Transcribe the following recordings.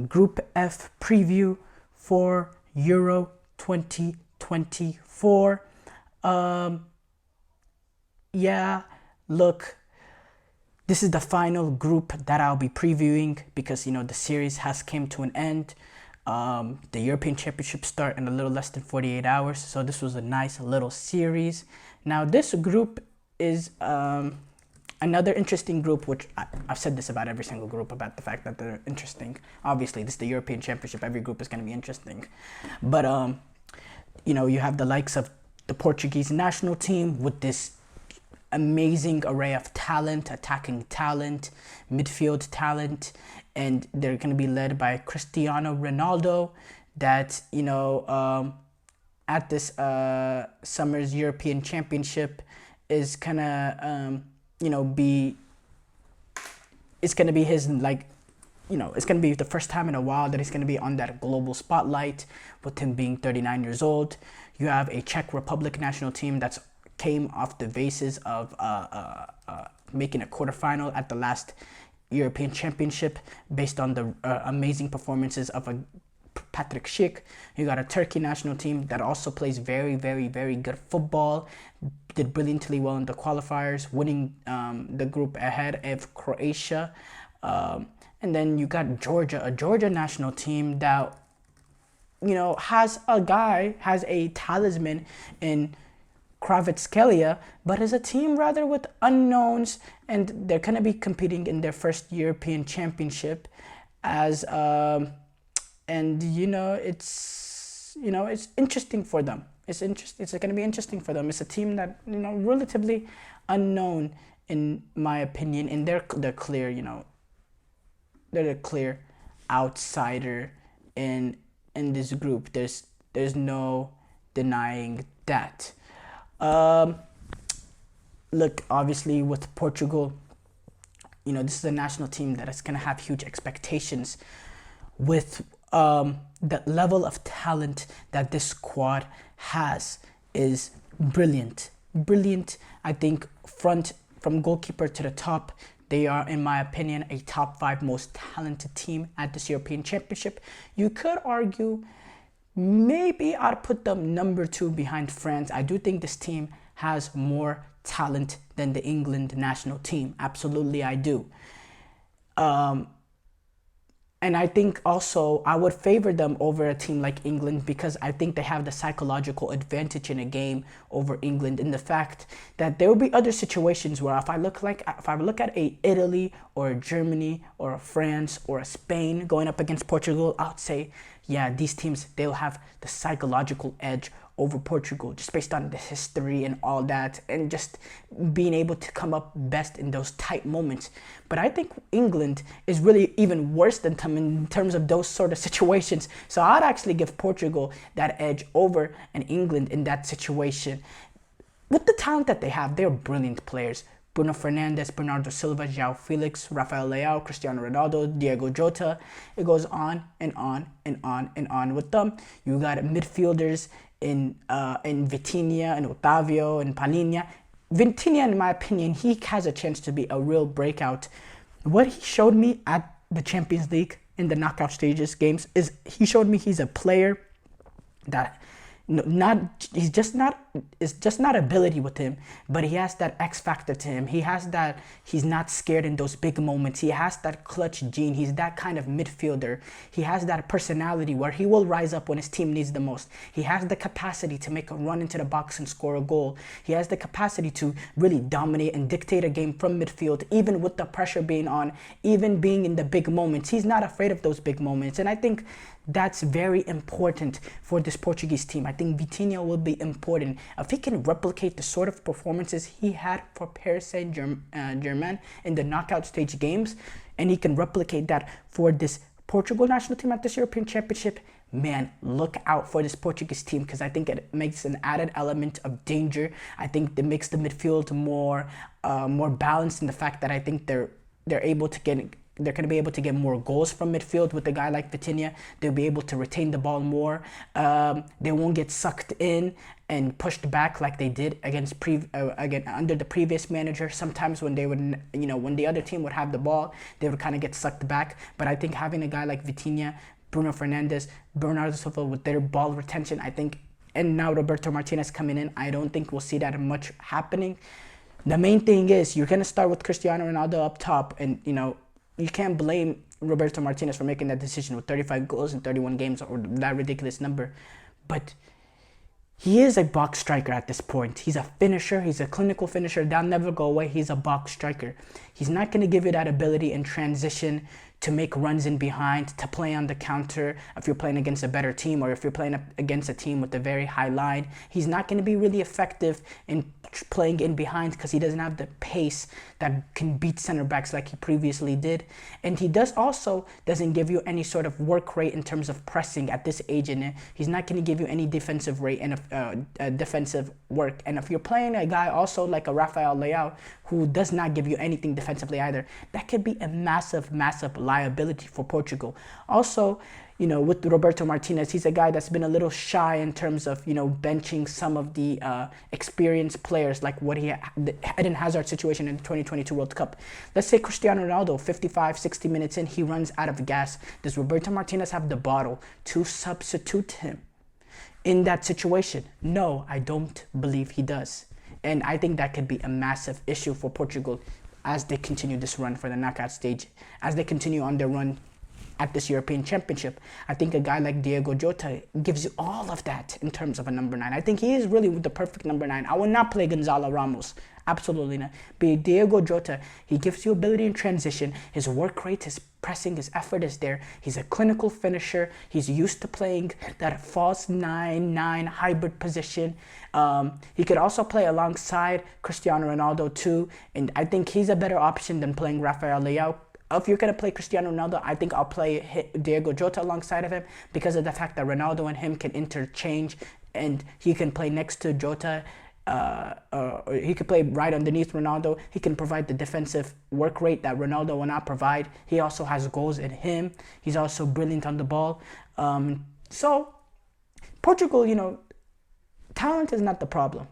Group F preview for Euro 2024. Yeah, look, this is the final group that I'll be previewing because, the series has came to an end. The European Championship start in a little less than 48 hours. So this was a nice little series. Now, this group is another interesting group, which I've said this about every single group, about the fact that they're interesting. Obviously, this is the European Championship. Every group is going to be interesting. But, you have the likes of the Portuguese national team with this amazing array of talent, attacking talent, midfield talent, and they're going to be led by Cristiano Ronaldo that, at this summer's European Championship is going to, it's going to be his, it's going to be the first time in a while that he's going to be on that global spotlight with him being 39 years old. You have a Czech Republic national team that's came off the basis of making a quarterfinal at the last European Championship based on the amazing performances of a Patrick Schick. You got a Turkey national team that also plays very, very, very good football, did brilliantly well in the qualifiers, winning the group ahead of Croatia. And then you got Georgia, a Georgia national team that, has a talisman in Kvaratskhelia, but is a team rather with unknowns, and they're going to be competing in their first European Championship as it's interesting for them. It's going to be interesting for them. It's a team that, relatively unknown in my opinion, and they're clear, they're the clear outsider in this group. There's no denying that. Look, obviously with Portugal, this is a national team that is going to have huge expectations with the level of talent that this squad has is brilliant. I think from goalkeeper to the top, they are, in my opinion, a top 5 most talented team at this European Championship. You could argue maybe I'd put them number 2 behind France. I do think this team has more talent than the England national team. Absolutely, I do. And I think also I would favor them over a team like England because I think they have the psychological advantage in a game over England, in the fact that there will be other situations where if I look at a Italy or a Germany or a France or a Spain going up against Portugal, I'd say, yeah, these teams, they'll have the psychological edge over Portugal just based on the history and all that, and just being able to come up best in those tight moments. But I think England is really even worse than them in terms of those sort of situations. So I'd actually give Portugal that edge over an England in that situation. With the talent that they have, they're brilliant players. Bruno Fernandes, Bernardo Silva, João Felix, Rafael Leao, Cristiano Ronaldo, Diego Jota. It goes on and on and on and on with them. You got midfielders in Vitinha and Otavio and Palhinha. Vitinha, in my opinion, he has a chance to be a real breakout. What he showed me at the Champions League in the knockout stages games is he showed me he's a player that it's just not ability with him, but he has that X factor to him. He has that, he's not scared in those big moments. He has that clutch gene. He's that kind of midfielder. He has that personality where he will rise up when his team needs the most. He has the capacity to make a run into the box and score a goal. He has the capacity to really dominate and dictate a game from midfield, even with the pressure being on, even being in the big moments. He's not afraid of those big moments, and I think that's very important for this Portuguese team. I think Vitinha will be important. If he can replicate the sort of performances he had for Paris Saint-Germain in the knockout stage games, and he can replicate that for this Portugal national team at this European Championship, man, look out for this Portuguese team, because I think it makes an added element of danger. I think it makes the midfield more balanced in the fact that I think they're able to get they're going to be able to get more goals from midfield with a guy like Vitinha. They'll be able to retain the ball more. They won't get sucked in and pushed back like they did again under the previous manager. Sometimes when they would, when the other team would have the ball, they would kind of get sucked back. But I think having a guy like Vitinha, Bruno Fernandes, Bernardo Silva with their ball retention, I think, and now Roberto Martinez coming in, I don't think we'll see that much happening. The main thing is you're going to start with Cristiano Ronaldo up top, and you can't blame Roberto Martinez for making that decision with 35 goals in 31 games or that ridiculous number. But he is a box striker at this point. He's a finisher. He's a clinical finisher. That'll never go away. He's a box striker. He's not going to give you that ability in transition to make runs in behind, to play on the counter if you're playing against a better team or if you're playing against a team with a very high line. He's not going to be really effective in playing in behind because he doesn't have the pace that can beat center backs like he previously did. And he doesn't give you any sort of work rate in terms of pressing at this age in it. He's not going to give you any defensive rate and defensive work. And if you're playing a guy also like a Rafael Leao who does not give you anything defensively either, that could be a massive liability for Portugal. Also, with Roberto Martinez, he's a guy that's been a little shy in terms of, benching some of the experienced players like what the Eden Hazard situation in the 2022 World Cup. Let's say Cristiano Ronaldo, 55, 60 minutes in, he runs out of gas. Does Roberto Martinez have the bottle to substitute him in that situation? No, I don't believe he does. And I think that could be a massive issue for Portugal as they continue this run for the knockout stage, as they continue on their run at this European Championship. I think a guy like Diego Jota gives you all of that in terms of a number 9. I think he is really the perfect number 9. I will not play Gonzalo Ramos. Absolutely not. But Diego Jota, he gives you ability in transition. His work rate, his pressing, his effort is there. He's a clinical finisher. He's used to playing that false 9-9 hybrid position. He could also play alongside Cristiano Ronaldo too. And I think he's a better option than playing Rafael Leao. If you're going to play Cristiano Ronaldo, I think I'll play Diego Jota alongside of him because of the fact that Ronaldo and him can interchange and he can play next to Jota. He could play right underneath Ronaldo. He can provide the defensive work rate that Ronaldo will not provide. He also has goals in him. He's also brilliant on the ball. So Portugal, talent is not the problem.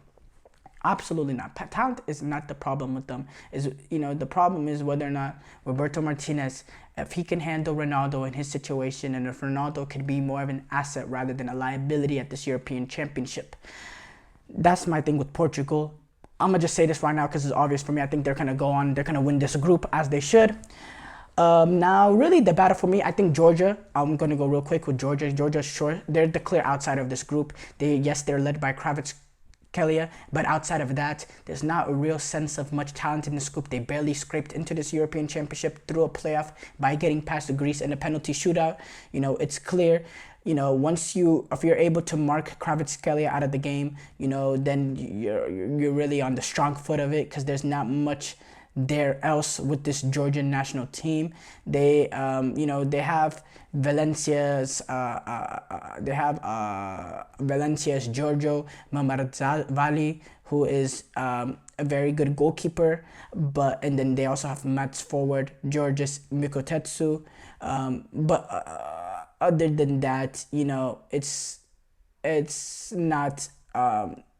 Absolutely not. Talent is not the problem with them. The problem is whether or not Roberto Martinez, if he can handle Ronaldo in his situation, and if Ronaldo could be more of an asset rather than a liability at this European Championship. That's my thing with Portugal. I'm going to just say this right now because it's obvious for me. I think they're going to go on. They're going to win this group as they should. Now, really, the battle for me, I think Georgia. I'm going to go real quick with Georgia. Georgia, sure, they're the clear outsider of this group. They're led by Kvaratskhelia, but outside of that, there's not a real sense of much talent in this group. They barely scraped into this European Championship through a playoff by getting past Greece in a penalty shootout. It's clear. If you're able to mark Kvaratskhelia out of the game, then you're really on the strong foot of it because there's not much there else with this Georgian national team. They have Valencia's Giorgio Mamardashvili, who is a very good goalkeeper, and then they also have Mats forward Georges Mikotetsu, other than that, it's not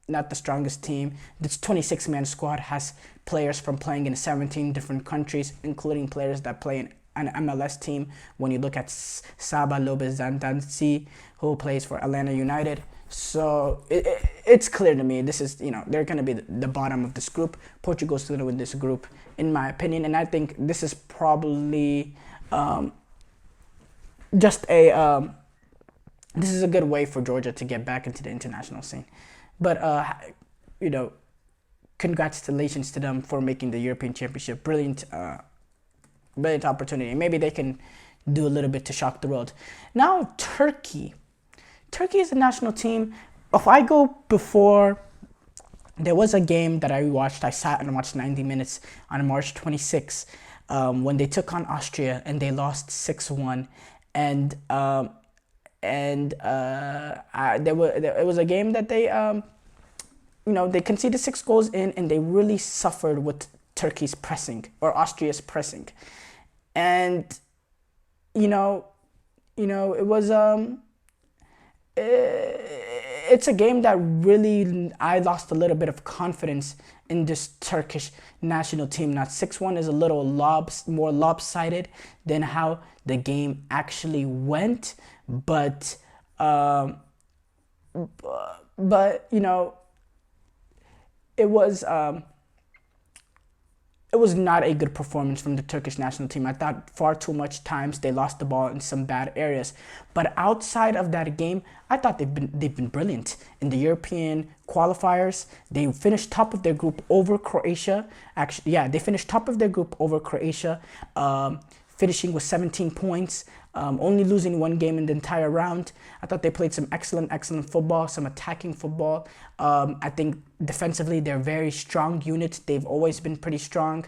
the strongest team. This 26-man squad has players from playing in 17 different countries, including players that play in an MLS team. When you look at Saba Lobezandansi, who plays for Atlanta United. So it's clear to me this is, they're going to be the bottom of this group. Portugal's going to win this group, in my opinion. And I think this is probably this is a good way for Georgia to get back into the international scene. But, congratulations to them for making the European Championship. Brilliant opportunity. Maybe they can do a little bit to shock the world. Now, Turkey. Turkey is a national team. If I go before, there was a game that I watched. I sat and watched 90 minutes on March 26th when they took on Austria and they lost 6-1. And it was a game that they conceded 6 goals in, and they really suffered with Turkey's pressing or Austria's pressing. And you know, it was it's a game that really I lost a little bit of confidence in this Turkish national team. Now 6-1 is a little more lopsided than how the game actually went, but it was it was not a good performance from the Turkish national team. I thought far too much times they lost the ball in some bad areas. But outside of that game, I thought they've been brilliant. In the European qualifiers, they finished top of their group over Croatia. Actually, yeah, they finished top of their group over Croatia, finishing with 17 points. Only losing one game in the entire round. I thought they played some excellent football, some attacking football. I think defensively they're a very strong unit. They've always been pretty strong.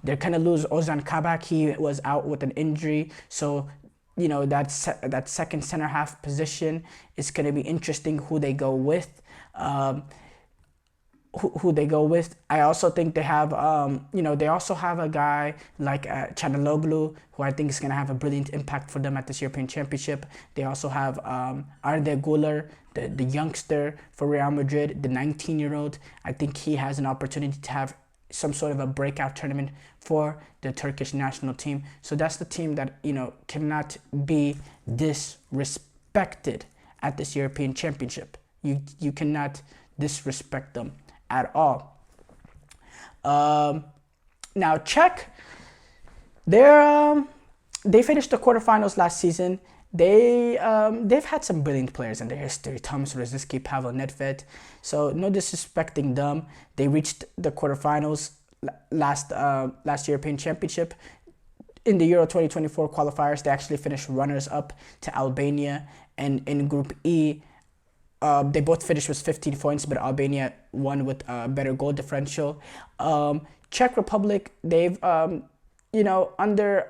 They're kind of lose Ozan Kabak. He was out with an injury, so that second center half position is going to be interesting. Who they go with. Who they go with. I also think they have, they also have a guy like Çalhanoğlu, who I think is going to have a brilliant impact for them at this European Championship. They also have Arda Güler, the youngster for Real Madrid, the 19-year-old. I think he has an opportunity to have some sort of a breakout tournament for the Turkish national team. So that's the team that, cannot be disrespected at this European Championship. You cannot disrespect them at all. Now Czech, they finished the quarterfinals last season. They've had some brilliant players in their history: Thomas Rosicky, Pavel Nedved. So no disrespecting them. They reached the quarterfinals last European Championship. In the Euro 2024 qualifiers, they actually finished runners-up to Albania, and in Group E, they both finished with 15 points, but Albania won with a better goal differential. Czech Republic, they've, under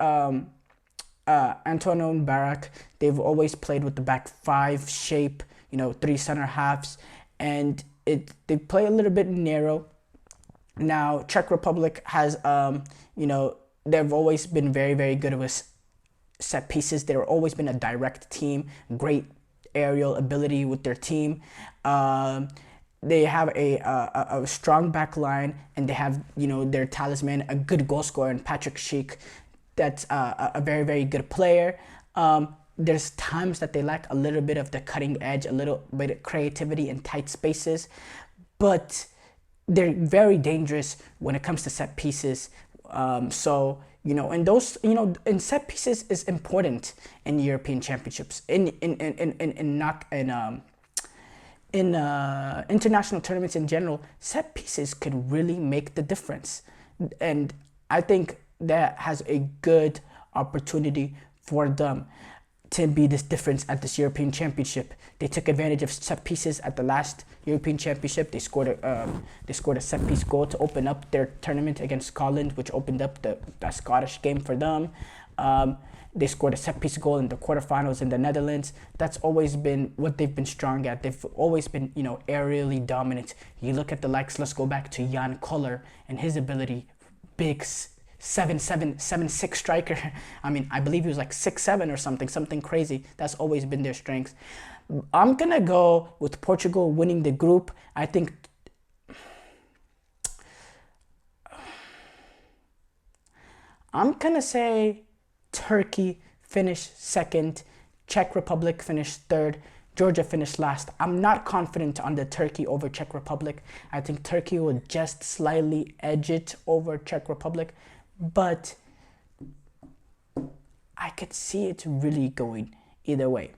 Antonin Barak, they've always played with the back five shape, 3 center halves, and they play a little bit narrow. Now, Czech Republic has, they've always been very, very good with set pieces. They've always been a direct team, great aerial ability with their team. They have a strong back line, and they have their talisman, a good goal scorer in Patrick Schick. That's a very, very good player. There's times that they lack a little bit of the cutting edge, a little bit of creativity in tight spaces, but they're very dangerous when it comes to set pieces. And those, in set pieces is important in European championships, in international tournaments in general. Set pieces could really make the difference, and I think that has a good opportunity for them to be this difference at this European Championship. They took advantage of set pieces at the last European Championship. They scored a set piece goal to open up their tournament against Scotland, which opened up the Scottish game for them. They scored a set piece goal in the quarterfinals in the Netherlands. That's always been what they've been strong at. They've always been, aerially dominant. You look at the likes. Let's go back to Jan Koller and his ability, big 7'6" striker. I mean, I believe he was like 6'7" or something crazy. That's always been their strength. I'm gonna go with Portugal winning the group. I think I'm gonna say Turkey finished second, Czech Republic finished third, Georgia finished last. I'm not confident on the Turkey over Czech Republic. I think Turkey will just slightly edge it over Czech Republic, but I could see it really going either way.